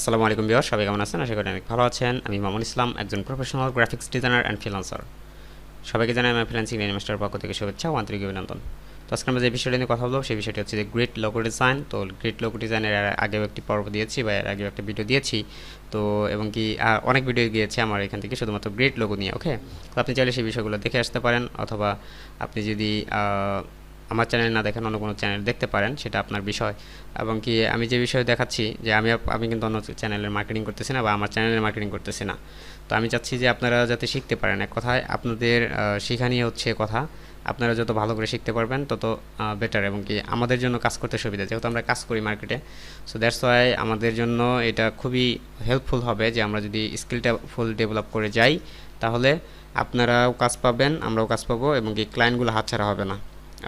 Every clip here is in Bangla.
আসসালামু আলাইকুম ভিউয়ার, সবাই কেমন আছেন? আশা করি অনেক ভালো আছেন। আমি মামুন ইসলাম, একজন professional graphics designer and freelancer. সবাইকে জানাই আমার ফ্রিল্যান্সিং মাস্টার পক্ষ থেকে শুভেচ্ছা ও আন্তরিক অভিনন্দন। তো আজকে আমরা যে বিষয়টা নিয়ে কথা বলবো সেই বিষয়টি হচ্ছে যে গ্রিড লোগো ডিজাইন। তো গ্রিড লোগো ডিজাইনের আগেও একটি পর্ব দিয়েছি বা এর আগেও একটা ভিডিও দিয়েছি। তো এবং কি অনেক ভিডিও গিয়েছে আমার এখান থেকে শুধুমাত্র গ্রিড লোগো নিয়ে। ওকে, তো আপনি চাইলে সেই বিষয়গুলো দেখে আসতে পারেন, অথবা আপনি যদি আমার চ্যানেল না দেখেন অন্য কোনো চ্যানেল দেখতে পারেন, সেটা আপনার বিষয়। এবং কি আমি যে বিষয় দেখাচ্ছি যে আমি কিন্তু অন্য চ্যানেলের মার্কেটিং করতেছি না বা আমার চ্যানেলের মার্কেটিং করতেছি না। তো আমি চাচ্ছি যে আপনারা যাতে শিখতে পারেন, এক কথায় আপনাদের শেখা নিয়ে হচ্ছে কথা। আপনারা যত ভালো করে শিখতে পারবেন তত বেটার, এবং কি আমাদের জন্য কাজ করতে সুবিধা, যেহেতু আমরা কাজ করি মার্কেটে। সো দ্যাটস ওয়াই আমাদের জন্য এটা খুবই হেল্পফুল হবে যে আমরা যদি স্কিলটা ফুল ডেভেলপ করে যাই, তাহলে আপনারাও কাজ পাবেন, আমরাও কাজ পাবো, এবং কি ক্লায়েন্টগুলো হাতছাড়া হবে না।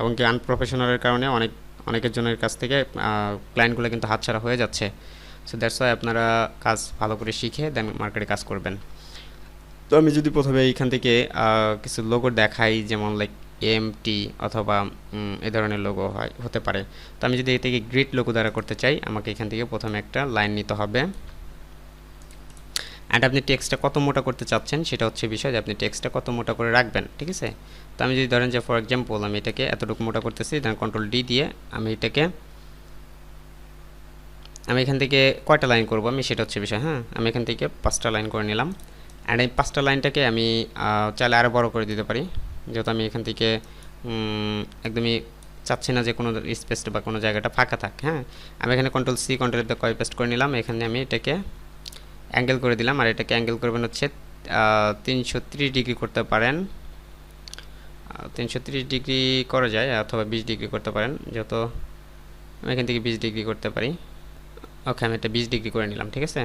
এবং কি আনপ্রফেশনালের কারণে অনেকের জনের কাছ থেকে ক্লায়েন্টগুলো কিন্তু হাতছাড়া হয়ে যাচ্ছে। সো দ্যাটস ওয়াই আপনারা কাজ ভালো করে শিখে দেন মার্কেটে কাজ করবেন। তো আমি যদি প্রথমে এইখান থেকে কিছু লোগো দেখাই, যেমন লাইক এমটি অথবা এ ধরনের লোগো হতে পারে। তো আমি যদি এ থেকে গ্রিড লোগো দ্বারা করতে চাই, আমাকে এখান থেকে প্রথমে একটা লাইন নিতে হবে। অ্যান্ড আপনি টেক্সটটা কত মোটা করতে চাচ্ছেন সেটা হচ্ছে বিষয়, যে আপনি টেক্সটটা কত মোটা করে রাখবেন, ঠিক আছে। তো আমি যদি ধরেন যে ফর এক্সাম্পল আমি এটাকে এতটুকু মোটা করতেছি, দেন কন্ট্রোল ডি দিয়ে আমি এখান থেকে কয়টা লাইন করব আমি, সেটা হচ্ছে বিষয়। হ্যাঁ, আমি এখান থেকে 5টা লাইন করে নিলাম। অ্যান্ড এই 5টা লাইনটাকে আমি চাইলে আরও বড় করে দিতে পারি, যেহেতু আমি এখান থেকে একদমই চাচ্ছি না যে কোনো স্পেসটা বা কোনো জায়গাটা ফাঁকা থাক। হ্যাঁ, আমি এখানে কন্ট্রোল সি কন্ট্রোল এফ দিয়ে কপি পেস্ট করে নিলাম। এখানে আমি এটাকে অ্যাঙ্গেল করে দিলাম, আর এটাকে অ্যাঙ্গেল করবেন হচ্ছে 330 ডিগ্রি করতে পারেন। 330 ডিগ্রি করা যায়, অথবা 20 ডিগ্রি করতে পারেন, যেহেতু আমি এখান থেকে 20 ডিগ্রি করতে পারি। ওকে, আমি এটা 20 ডিগ্রি করে নিলাম, ঠিক আছে।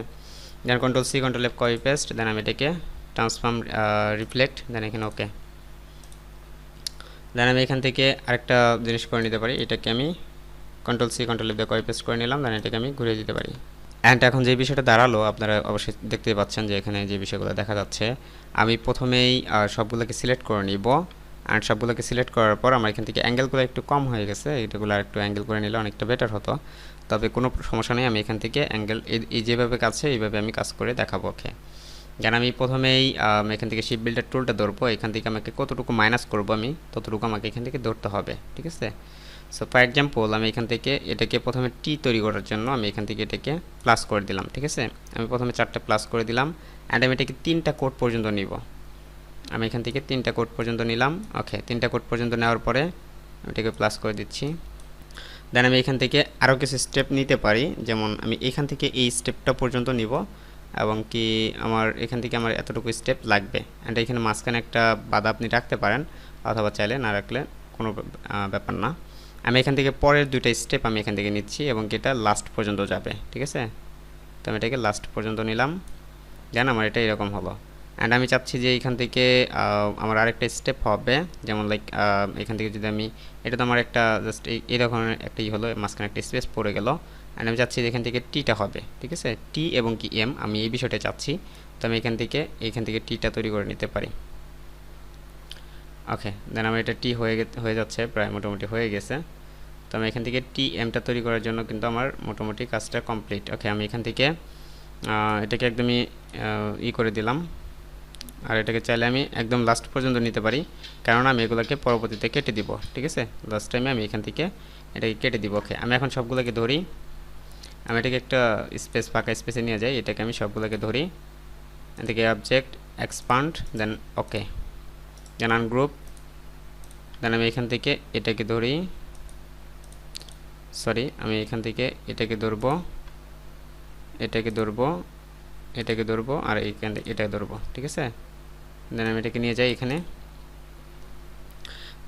Then control c control f copy paste, then আমি এটাকে ট্রান্সফর্ম রিফ্লেক্ট, দেন এখানে ওকে। দেন আমি এখান থেকে আরেকটা জিনিস করে নিতে পারি, এটাকে আমি কন্ট্রোল সি কন্ট্রোল এফ দিয়ে কপি পেস্ট করে নিলাম, দেন এটাকে আমি ঘুরিয়ে দিতে পারি। অ্যান্ড এখন যে বিষয়টা দাঁড়ালো, আপনারা অবশ্যই দেখতেই পাচ্ছেন যে এখানে যে বিষয়গুলো দেখা যাচ্ছে, আমি প্রথমেই সবগুলোকে সিলেক্ট করে নিব। অ্যান্ড সবগুলোকে সিলেক্ট করার পর আমার এখান থেকে অ্যাঙ্গেলগুলো একটু কম হয়ে গেছে, এটাগুলো একটু অ্যাঙ্গেল করে নিলে অনেকটা বেটার হতো। তবে কোনো সমস্যা নেই, আমি এখান থেকে অ্যাঙ্গেল এই যেভাবে কাছে এইভাবে আমি কাজ করে দেখাবো। ওকে, যেন আমি প্রথমেই এখান থেকে শিপ বিল্ডার টুলটা ধরবো, এখান থেকে আমাকে কতটুকু মাইনাস করবো আমি ততটুকু আমাকে এখান থেকে ধরতে হবে, ঠিক আছে। সো ফর এক্সাম্পল আমি এখান থেকে এটাকে প্রথমে টি তৈরি করার জন্য আমি এখান থেকে এটাকে প্লাস করে দিলাম, ঠিক আছে। আমি প্রথমে 4টা প্লাস করে দিলাম, অ্যান্ড আমি এটাকে 3টা কোড পর্যন্ত নিব। আমি এখান থেকে 3টা কোড পর্যন্ত নিলাম। ওকে, 3টা কোড পর্যন্ত নেওয়ার পরে আমি এটাকে প্লাস করে দিচ্ছি। দেন আমি এখান থেকে আরও কিছু স্টেপ নিতে পারি, যেমন আমি এখান থেকে এই স্টেপটা পর্যন্ত নিব, এবং কি আমার এখান থেকে আমার এতটুকু স্টেপ লাগবে। অ্যান্ড এখানে মাঝখানে একটা বাধা আপনি রাখতে পারেন, অথবা চাইলে না রাখলে কোনো ব্যাপার না। আমি এখান থেকে পরের 2টা স্টেপ আমি এখান থেকে নিচ্ছি, এবং এটা লাস্ট পর্যন্ত যাবে, ঠিক আছে। তো আমি এটাকে লাস্ট পর্যন্ত নিলাম, দেন আমার এটা এরকম হলো। অ্যান্ড আমি চাচ্ছি যে এখান থেকে আমার আরেকটা স্টেপ হবে, যেমন লাইক এখান থেকে যদি আমি এটা তো আমার একটা জাস্ট এই ধরনের একটা হলো, মাঝখানে একটা স্পেস পড়ে গেল। অ্যান্ড আমি চাচ্ছি যে এখান থেকে টিটা হবে, ঠিক আছে। টি এবং কি এম, আমি এই বিষয়টা চাচ্ছি। তো আমি এখান থেকে টিটা তৈরি করে নিতে পারি। ওকে, দেন আমার এটা টি হয়ে যাচ্ছে, প্রায় মোটামুটি হয়ে গেছে। তো আমি এখান থেকে টি এমটা তৈরি করার জন্য কিন্তু আমার মোটামুটি কাজটা কমপ্লিট। ওকে, আমি এখান থেকে এটাকে একদমই করে দিলাম, আর এটাকে চাইলে আমি একদম লাস্ট পর্যন্ত নিতে পারি, কেননা আমি এগুলোকে পরবর্তীতে কেটে দিব, ঠিক আছে। লাস্ট টাইমে আমি এখান থেকে এটাকে কেটে দিব। ওকে, আমি এখন সবগুলোকে ধরি, আমি এটাকে একটা ফাঁকা স্পেসে নিয়ে যাই, এটাকে আমি সবগুলোকে ধরি, এদিকে অবজেক্ট এক্সপান্ড, দেন ওকে, দেন আনগ্রুপ, দেন আমি এখান থেকে এটাকে ধরি, সরি আমি এখান থেকে এটাকে ধরবো, এটাকে ধরবো, আর এইখান থেকে এটাকে ধরবো, ঠিক আছে। দেন আমি এটাকে নিয়ে যাই এখানে,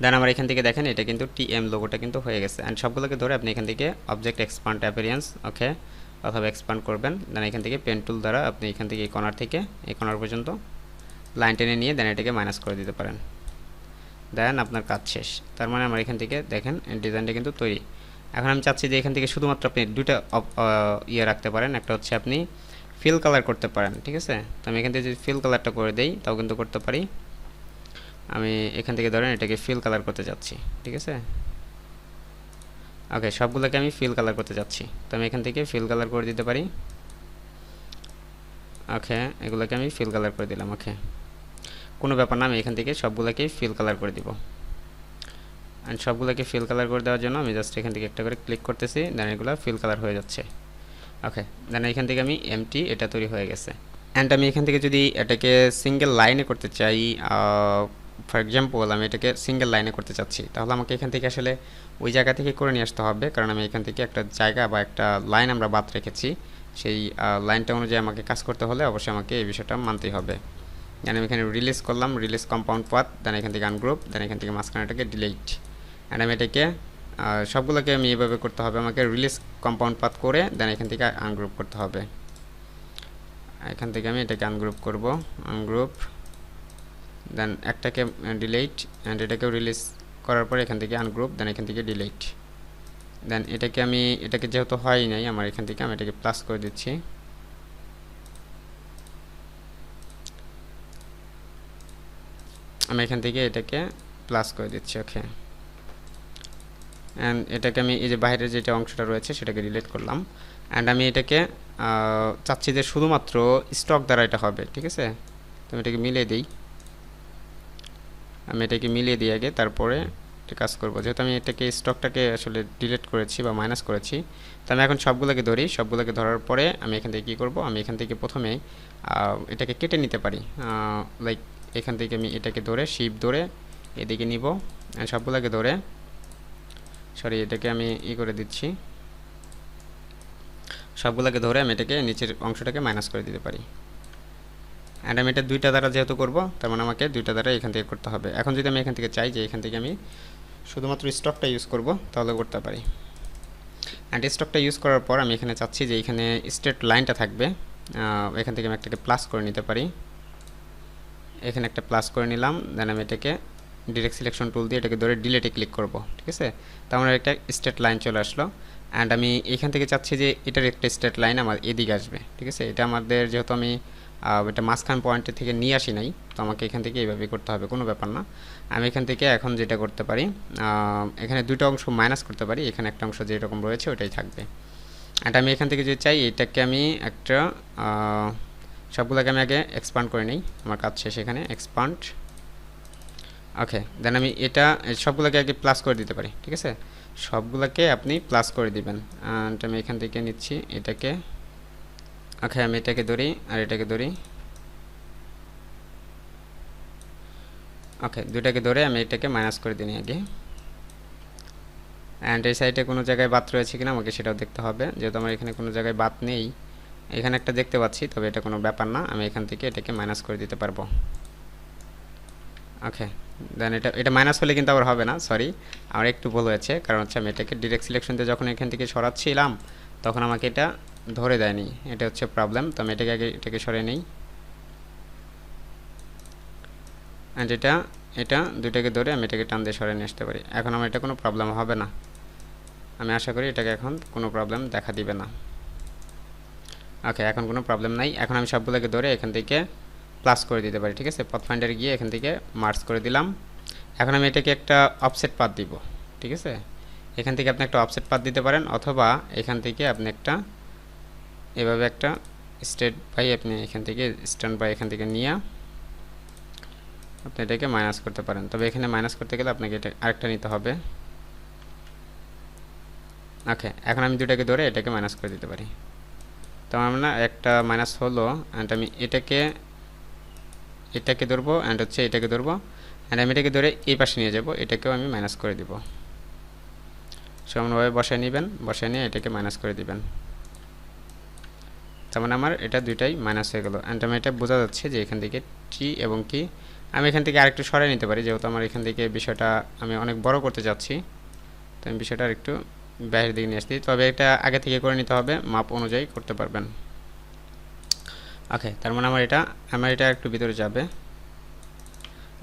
দেন আমার এখান থেকে দেখেন এটা কিন্তু টিএম লোগোটা কিন্তু হয়ে গেছে। অ্যান্ড সবগুলোকে ধরে আপনি এখান থেকে অবজেক্ট এক্সপান্ড অ্যাপিয়ারেন্স, ওকে, অথবা এক্সপান্ড করবেন। দেন এখান থেকে পেন টুল দ্বারা আপনি এখান থেকে এই কর্নার পর্যন্ত লাইন টেনে নিয়ে দেন এটাকে মাইনাস করে দিতে পারেন। দেন আপনার কাজ শেষ। তার মানে আমার এখান থেকে দেখেন ডিজাইনটা কিন্তু তৈরি। এখন আমি চাচ্ছি যে এখান থেকে শুধুমাত্র আপনি 2টা রাখতে পারেন, একটা হচ্ছে আপনি ফিল কালার করতে পারেন, ঠিক আছে। তো আমি এখান থেকে যদি ফিল কালারটা করে দেই তাও কিন্তু করতে পারি। আমি এখান থেকে ধরেন এটাকে ফিল কালার করতে যাচ্ছি, ঠিক আছে। ওকে, সবগুলোকে আমি ফিল কালার করতে যাচ্ছি, তো আমি এখান থেকে ফিল কালার করে দিতে পারি। ওকে, এগুলোকে আমি ফিল কালার করে দিলাম। ওকে, কোনো ব্যাপার না, আমি এখান থেকে সবগুলোকেই ফিল কালার করে দিব। অ্যান্ড সবগুলোকে ফিল কালার করে দেওয়ার জন্য আমি জাস্ট এখান থেকে একটা করে ক্লিক করতেছি, দেন এগুলো ফিল কালার হয়ে যাচ্ছে। ওকে, দেন এখান থেকে আমি এমটি এটা তৈরি হয়ে গেছে। অ্যান্ড আমি এখান থেকে যদি এটাকে সিঙ্গেল লাইনে করতে চাই, ফর এক্সাম্পল আমি এটাকে সিঙ্গেল লাইনে করতে চাচ্ছি, তাহলে আমাকে এখান থেকে আসলে ওই জায়গা থেকে করে নিয়ে আসতে হবে, কারণ আমি এখান থেকে একটা জায়গা বা একটা লাইন আমরা বাদ রেখেছি, সেই লাইনটা অনুযায়ী আমাকে কাজ করতে হলে অবশ্যই আমাকে এই বিষয়টা মানতেই হবে। দেন আমি এখানে রিলিজ করলাম, রিলিজ কম্পাউন্ড পাথ, দেন এখান থেকে আনগ্রুপ, দেন এখান থেকে মাঝখানেটাকে ডিলিট। অ্যান্ড আমি এটাকে সবগুলোকে আমি এইভাবে করতে হবে, আমাকে রিলিজ কম্পাউন্ড পাথ করে দেন এখান থেকে আনগ্রুপ করতে হবে। এখান থেকে আমি এটাকে আনগ্রুপ করব, আনগ্রুপ, দেন একটাকে ডিলিট, অ্যান্ড এটাকেও রিলিজ করার পরে এখান থেকে আনগ্রুপ, দেন এখান থেকে ডিলিট। দেন এটাকে যেহেতু হয় নাই আমার, এখান থেকে আমি এটাকে প্লাস করে দিচ্ছি। আমি এখান থেকে এটাকে প্লাস করে দিচ্ছি। ওকে, অ্যান্ড এটাকে আমি এই যে বাইরের যেটা অংশটা রয়েছে সেটাকে ডিলিট করলাম। অ্যান্ড আমি এটাকে চাচ্ছি যে শুধুমাত্র স্টক দ্বারা এটা হবে, ঠিক আছে। তো আমি এটাকে মিলিয়ে দিই, আগে তারপরে এটা কাজ করব, যেহেতু আমি এটাকে স্টকটাকে আসলে ডিলিট করেছি বা মাইনাস করেছি। তো আমি এখন সবগুলোকে ধরি, সবগুলোকে ধরার পরে আমি এখান থেকে কী করব, আমি এখান থেকে প্রথমে এটাকে কেটে নিতে পারি। লাইক এখান থেকে আমি এটাকে ধরে শিপ ধরে এদিকে নিব, সবগুলোকে ধরে এটাকে আমি করে দিচ্ছি, সবগুলোকে ধরে আমি এটাকে নিচের অংশটাকে মাইনাস করে দিতে পারি। অ্যান্ড আমি এটা দুইটা দ্বারা যেহেতু করব, তার মানে আমাকে দুইটা দ্বারা এখান থেকে করতে হবে। এখন যদি আমি এখান থেকে চাই যে এখান থেকে আমি শুধুমাত্র স্টকটা ইউজ করব, তাহলে করতে পারি। অ্যান্ড স্টকটা ইউজ করার পর আমি এখানে চাচ্ছি যে এখানে স্ট্রেট লাইনটা থাকবে, এখান থেকে আমি একটাকে প্লাস করে নিতে পারি। এখানে একটা প্লাস করে নিলাম, দেন আমি এটাকে ডিরেক্ট সিলেকশন টুল দিয়ে এটাকে ধরে ডিলেটে ক্লিক করব, ঠিক আছে। তো আমার একটা স্ট্রেট লাইন চলে আসলো। অ্যান্ড আমি এখান থেকে চাচ্ছি যে এটার একটা স্ট্রেট লাইন আমার এদিকে আসবে, ঠিক আছে। এটা আমাদের যেহেতু আমি এটা মাঝখান পয়েন্টের থেকে নিয়ে আসি নাই, তো আমাকে এখান থেকে এইভাবে করতে হবে, কোনো ব্যাপার না। আমি এখান থেকে এখন যেটা করতে পারি, এখানে দুটো অংশ মাইনাস করতে পারি, এখানে একটা অংশ যেরকম রয়েছে ওটাই থাকবে। অ্যান্ড আমি এখান থেকে যদি চাই এটাকে আমি একটা সবগুলোকে আমি আগে এক্সপান্ড করে নিই, আমার কাজ শেষ এখানে এক্সপান্ড। ওকে, দেন আমি এটা সবগুলোকে আগে প্লাস করে দিতে পারি, ঠিক আছে। সবগুলোকে আপনি প্লাস করে দিবেন। অ্যান্ড আমি এখান থেকে নিচ্ছি এটাকে। ওকে, আমি এটাকে ধরি আর এটাকে ধরি। ওকে, দুটাকে ধরে আমি এটাকে মাইনাস করে দিই আগে। অ্যান্ড এই সাইডে কোনো জায়গায় বাদ রয়েছে কিনা আমাকে সেটাও দেখতে হবে, যেহেতু আমার এখানে কোনো জায়গায় বাদ নেই। এখানে একটা দেখতে পাচ্ছি, তবে এটা কোনো ব্যাপার না, আমি এখান থেকে এটাকে মাইনাস করে দিতে পারবো। ওকে, দেন এটা মাইনাস হলে কিন্তু আবার হবে না, সরি, আমার একটু ভুল হয়েছে, কারণ হচ্ছে আমি এটাকে ডিরেক্ট সিলেকশন দিয়ে যখন এখান থেকে সরাচ্ছিলাম তখন আমাকে এটা ধরে দেয়নি, এটা হচ্ছে প্রবলেম। তো আমি এটাকে সরিয়ে নিই। অ্যান্ড এটা দুইটাকে ধরে আমি এটাকে টান দিয়ে সরিয়ে নিয়ে আসতে পারি। এখন আমার এটা কোনো প্রবলেম হবে না, আমি আশা করি এটাকে এখন কোনো প্রবলেম দেখা দিবে না। ওকে, এখন কোনো প্রবলেম নাই। এখন আমি সবগুলোকে ধরে এখান থেকে প্লাস করে দিতে পারি, ঠিক আছে। পথ ফাইন্ডারে গিয়ে এখান থেকে মার্জ করে দিলাম। এখন আমি এটাকে একটা অফসেট পাথ দিব, ঠিক আছে। এখান থেকে আপনি একটা অফসেট পাথ দিতে পারেন, অথবা এখান থেকে আপনি একটা এভাবে একটা স্টেট বাই আপনি এখান থেকে স্ট্যান্ড বাই এখান থেকে নিয়ে আপনি এটাকে মাইনাস করতে পারেন। তবে এখানে মাইনাস করতে গেলে আপনাকে এটা আরেকটা নিতে হবে। ওকে, এখন আমি দুটাকে ধরে এটাকে মাইনাস করে দিতে পারি। তো আমার না একটা মাইনাস হলো। অ্যান্ড আমি এটাকে ধরবো, অ্যান্ড হচ্ছে এটাকে ধরবো, অ্যান্ড আমি এটাকে ধরে এই পাশে নিয়ে যাব, এটাকেও আমি মাইনাস করে দিব। সমানভাবে বসায় নেবেন, বসায় নিয়ে এটাকে মাইনাস করে দিবেন। তার মানে আমার এটা দুইটাই মাইনাস হয়ে গেল। অ্যান্ড আমি এটা বোঝা যাচ্ছে যে এখান থেকে টি এবং কি আমি এখান থেকে আরেকটু সরাই নিতে পারি, যেহেতু আমার এখান থেকে বিষয়টা আমি অনেক বড় করতে যাচ্ছি, তো আমি বিষয়টা আরেকটু বাইরের দিকে নিয়ে আসছি। তবে এটা আগে থেকে করে নিতে হবে, মাপ অনুযায়ী করতে পারবেন। ওকে, তার মানে আমার এটা একটু ভিতরে যাবে।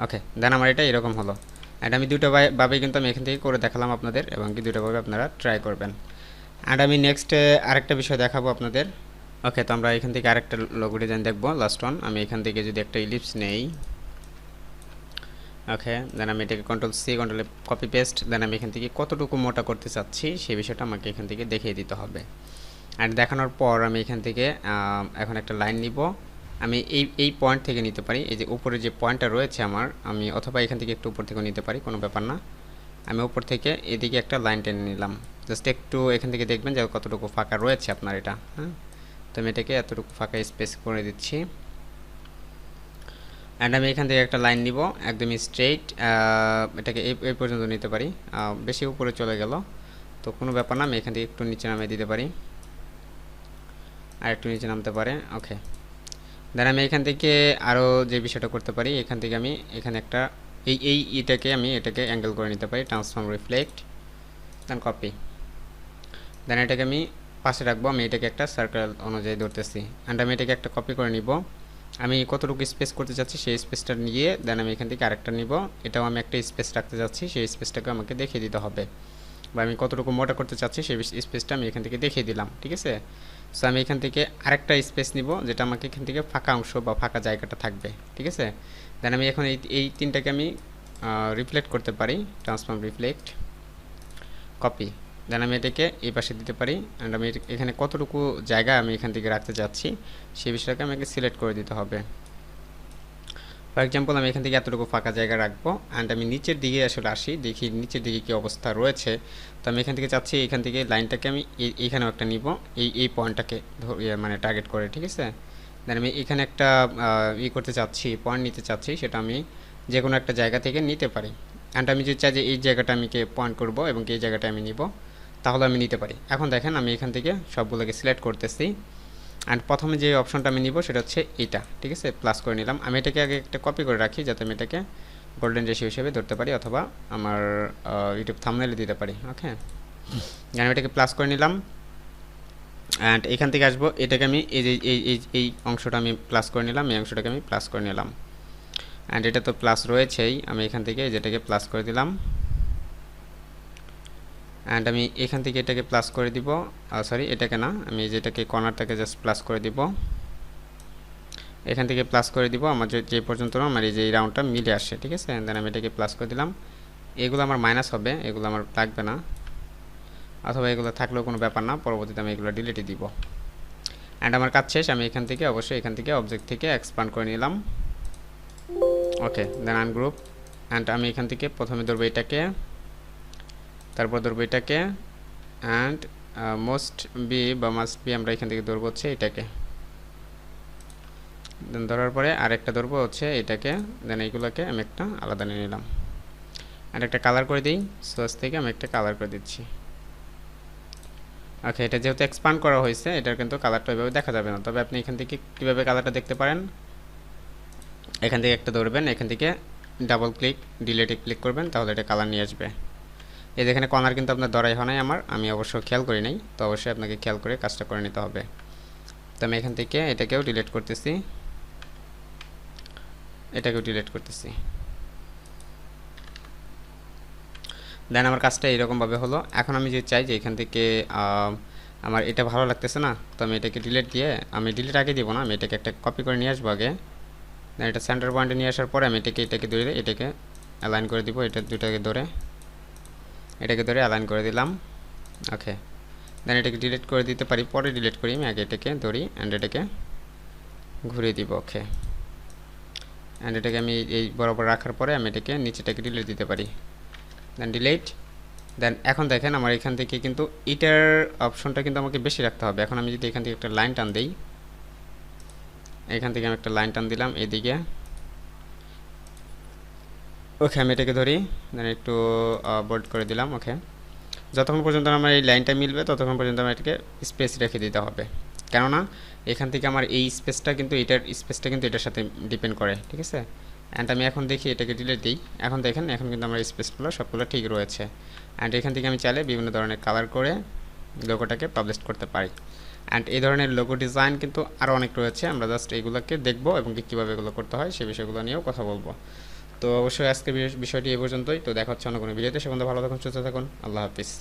ওকে, দেন আমার এটা এরকম হলো। অ্যান্ড আমি দুটো ভাবে কিন্তু আমি এখান থেকে করে দেখালাম আপনাদের, এবং কি দুটোভাবে আপনারা ট্রাই করবেন। অ্যান্ড আমি নেক্সট আরেকটা বিষয় দেখাবো আপনাদের। ওকে, তো আমরা এখান থেকে আরেকটা লোগো ডিজাইন দেখবো, লাস্ট ওয়ান। আমি এখান থেকে যদি একটা ইলিপস নেই, ওকে, দেন আমি এটাকে কন্ট্রোল-C কন্ট্রোল-F কপি পেস্ট, দেন আমি এখান থেকে কতটুকু মোটা করতে চাচ্ছি সেই বিষয়টা আমাকে এখান থেকে দেখিয়ে দিতে হবে। অ্যান্ড দেখানোর পর আমি এখান থেকে এখন একটা লাইন নিব, আমি এই পয়েন্ট থেকে নিতে পারি, এই যে উপরে যে পয়েন্টটা রয়েছে আমার, আমি অথবা এখান থেকে একটু উপর থেকেও নিতে পারি, কোনো ব্যাপার না। আমি উপর থেকে এদিকে একটা লাইন টেনে নিলাম, জাস্ট একটু এখান থেকে দেখবেন যে কতটুকু ফাঁকা রয়েছে আপনার এটা। হ্যাঁ, তো আমি এটাকে এতটুকু ফাঁকা স্পেস করে দিচ্ছি। অ্যান্ড আমি এখান থেকে একটা লাইন নিব একদমই স্ট্রেইট, এটাকে এই পর্যন্ত নিতে পারি, বেশি উপরে চলে গেল তো কোনো ব্যাপার না, আমি এখান থেকে একটু নিচে নামিয়ে দিতে পারি, আর একটু নিচে নামতে পারে। ওকে, দেন আমি এখান থেকে আরও যে বিষয়টা করতে পারি, এখান থেকে আমি এখানে একটা এটাকে অ্যাঙ্গেল করে নিতে পারি, ট্রান্সফর্ম রিফ্লেক্ট, দেন কপি, দেন এটাকে আমি পাশে রাখবো। আমি এটাকে একটা সার্কেল অনুযায়ী ধরতেছি, অ্যান্ড আমি এটাকে একটা কপি করে নিব। আমি কতটুকু স্পেস করতে চাচ্ছি সেই স্পেসটা নিয়ে দেন আমি এখান থেকে আরেকটা নিব, এটাও আমি একটা স্পেস রাখতে যাচ্ছি, সেই স্পেসটাকে আমাকে দেখিয়ে দিতে হবে, বা আমি কতটুকু মোটা করতে চাচ্ছি সেই স্পেসটা আমি এখান থেকে দেখিয়ে দিলাম। ঠিক আছে, সো আমি এখান থেকে আরেকটা স্পেস নিব যেটা আমাকে এখান থেকে ফাঁকা অংশ বা ফাঁকা জায়গাটা থাকবে। ঠিক আছে, দেন আমি এখন এই তিনটাকে আমি রিফ্লেক্ট করতে পারি, ট্রান্সফর্ম রিফ্লেক্ট, কপি, দেন আমি এটাকে এই পাশে দিতে পারি, অ্যান্ড আমি এখানে কতটুকু জায়গা আমি এখান থেকে রাখতে যাচ্ছি সেই বিষয়টাকে আমাকে সিলেক্ট করে দিতে হবে। ফর এক্সাম্পল আমি এখান থেকে এতটুকু ফাঁকা জায়গা রাখবো, অ্যান্ড আমি নিচের দিকে আসলে আসি, দেখি নিচের দিকে কী অবস্থা রয়েছে। তো আমি এখান থেকে চাচ্ছি এখান থেকে লাইনটাকে আমি এইখানেও একটা নিব, এই পয়েন্টটাকে মানে টার্গেট করে। ঠিক আছে, দেন আমি এখানে একটা করতে চাচ্ছি, পয়েন্ট নিতে চাচ্ছি, সেটা আমি যে কোনো একটা জায়গা থেকে নিতে পারি। অ্যান্ড আমি যদি চাই যে এই জায়গাটা আমি পয়েন্ট করব এবং এই জায়গাটা আমি নিব, তাহলে আমি নিতে পারি। এখন দেখেন আমি এখান থেকে সবগুলোকে সিলেক্ট করতেছি, অ্যান্ড প্রথমে যে অপশনটা আমি নিব সেটা হচ্ছে এইটা। ঠিক আছে, প্লাস করে নিলাম। আমি এটাকে আগে একটা কপি করে রাখি যাতে আমি এটাকে গোল্ডেন রেশিও হিসেবে ধরতে পারি, অথবা আমার ইউটিউব থাম্বনেলে দিতে পারি। ওকে, আমি এটাকে প্লাস করে নিলাম, অ্যান্ড এখান থেকে আসবো, এটাকে আমি এই অংশটা আমি প্লাস করে নিলাম, এই অংশটাকে আমি প্লাস করে নিলাম, অ্যান্ড এটা তো প্লাস রয়েছেই, আমি এখান থেকে যেটাকে প্লাস করে দিলাম, অ্যান্ড আমি এখান থেকে এটাকে প্লাস করে দিব, সরি এটাকে না, আমি যেটাকে কর্নারটাকে জাস্ট প্লাস করে দিব, এখান থেকে প্লাস করে দিব আমার যে পর্যন্ত আমার এই যে এই রাউন্ডটা মিলে আসে। ঠিক আছে, দেন আমি এটাকে প্লাস করে দিলাম। এগুলো আমার মাইনাস হবে, এগুলো আমার লাগবে না, অথবা এগুলো থাকলেও কোনো ব্যাপার না, পরবর্তীতে আমি এগুলো ডিলিটে দিব। অ্যান্ড আমার কাজ শেষ, আমি এখান থেকে অবশ্যই এখান থেকে অবজেক্ট থেকে এক্সপান্ড করে নিলাম। ওকে, দেন আনগ্রুপ, অ্যান্ড আমি এখান থেকে প্রথমে ধরবো এটাকে, তারপর ধরবো এটাকে, অ্যান্ড মোস্ট বি বা মাস্ট বি আমরা এখান থেকে ধরবো হচ্ছে এটাকে, দেন ধরার পরে আরেকটা ধরবো হচ্ছে এটাকে, দেন এইগুলোকে আমি একটা আলাদা নিয়ে নিলাম, আর একটা কালার করে দিই, সোর্স থেকে আমি একটা কালার করে দিচ্ছি। ওকে, এটা যেহেতু এক্সপান্ড করা হয়েছে এটার কিন্তু কালারটা ওইভাবে দেখা যাবে না, তবে আপনি এখান থেকে কীভাবে কালারটা দেখতে পারেন, এখান থেকে একটা ধরবেন, এখান থেকে ডাবল ক্লিক ডিলেটে ক্লিক করবেন, তাহলে এটা কালার নিয়ে আসবে। এই যেখানে কর্নার কিন্তু আপনার ধরাই হয় নাই আমার, আমি অবশ্য খেয়াল করি নাই, তো অবশ্যই আপনাকে খেয়াল করে কাজটা করে নিতে হবে। তো আমি এখান থেকে এটাকেও ডিলিট করতেছি, এটাকেও ডিলিট করতেছি, দেন আমার কাজটা এরকমভাবে হলো। এখন আমি যদি চাই যে এখান থেকে আমার এটা ভালো লাগতেছে না, তো আমি এটাকে ডিলিট দিয়ে, আমি ডিলিট আগে দিব না, আমি এটাকে একটা কপি করে নিয়ে আসবো আগে, দেন এটা সেন্টার পয়েন্টে নিয়ে আসার পরে আমি এটাকে ধরে এটাকে অ্যালাইন করে দিব, এটা দুটাকে ধরে এটাকে ধরে অ্যালাইন করে দিলাম। ওকে, দেন এটাকে ডিলিট করে দিতে পারি, পরে ডিলিট করি, আমি আগে এটাকে ধরি অ্যান্ড এটাকে ঘুরিয়ে দিব। ওকে, অ্যান্ড এটাকে আমি এই বরাবর রাখার পরে আমি এটাকে নিচেটাকে ডিলিট দিতে পারি, দেন ডিলিট। দেন এখন দেখেন আমার এখান থেকে কিন্তু এটার অপশনটা কিন্তু আমাকে বেশি রাখতে হবে। এখন আমি যদি এখান থেকে একটা লাইন টান দিই, এখান থেকে আমি একটা লাইন টান দিলাম এদিকে। ওকে, আমি এটাকে ধরি, দেন একটু বোল্ড করে দিলাম। ওকে, যতক্ষণ পর্যন্ত আমার এই লাইনটা মিলবে ততক্ষণ পর্যন্ত আমার এটাকে স্পেস রেখে দিতে হবে, কেননা এখান থেকে আমার এই স্পেসটা কিন্তু এটার সাথে ডিপেন্ড করে। ঠিক আছে, অ্যান্ড আমি এখন দেখি এটাকে ডিলিট দিই, এখন দেখেন এখন কিন্তু আমার স্পেসগুলো সবগুলো ঠিক রয়েছে। অ্যান্ড এখান থেকে আমি চাইলে বিভিন্ন ধরনের কালার করে লোগোটাকে পাবলিশ করতে পারি। অ্যান্ড এই ধরনের লোগো ডিজাইন কিন্তু আরও অনেক রয়েছে, আমরা জাস্ট এইগুলোকে দেখবো এবং কীভাবে এগুলো করতে হয় সেই বিষয়গুলো নিয়েও কথা বলবো। তো অবশ্যই আজকের বিষয়টি এই পর্যন্তই। তো দেখা হচ্ছে অন্য কোনো ভিডিওতে, সে পর্যন্ত ভালো থাকুন, সুস্থ থাকুন, আল্লাহ হাফিজ।